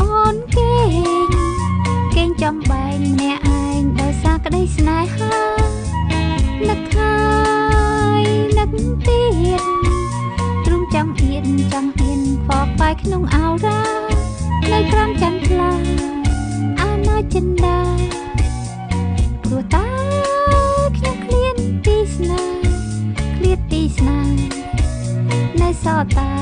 អូនគេងចំបែងម្នាក់ឯងដោយសារក្តីស្នេហានឹកហើយនឹកទៀតទ្រង់ចង់អៀនខ្វល់ខ្វាយក្នុងអោរានៅក្រំចន្ទថ្លាអាណោចិន្តាព្រោះតាខ្ញុំឃ្លានទីស្នេហ៍ឃ្លាតទីស្នេហ៍នៅសល់តែ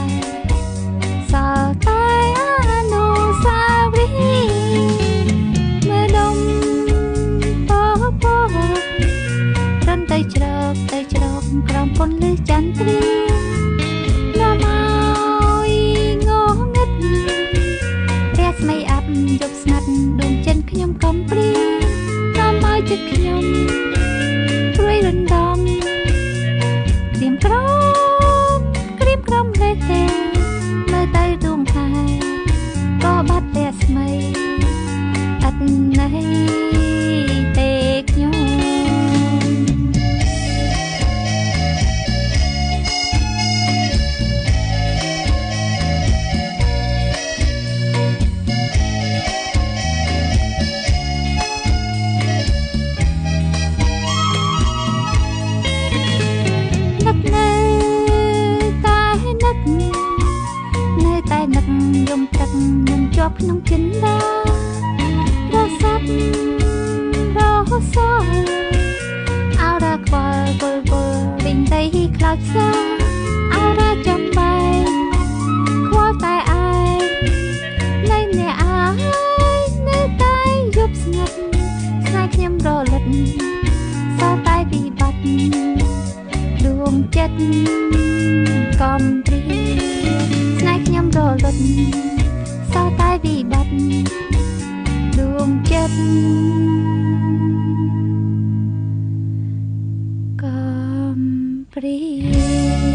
អនុស្សាវរីយ៍មើលដុំពរនទៅជ្រកក្រំពន្លឺចន្ទ្រានាំឲ្យងងឹតរស្មីអាប់យប់ស្ងាត់ដួងចិនខ្ញុំកំព្រានាំឲ្យចិត្តខ្ញុំព្រួយរំដំក្រៀមក្រំលេទេមើលទៅដួងខែក៏បាត់តែស្មីអត់ណីទេខ្ញុំយំទឹកនឹងជាប់ក្នុងចិន្តារសាប់រសល់អោរាខ្វល់វិញទៅខ្លោចសាអោរាចំបែងខ្វល់តែឯងនៅម្នាក់ឯងនៅតែយប់ស្ងាត់ស្នេហ៍ខ្ញុំរលត់សល់តែវិបត្តិដួងចិត្តកំព្រាស្នេហ៍ខ្ញុំរលត់សល់តែវិបត្តិដួងចិត្តកំព្រា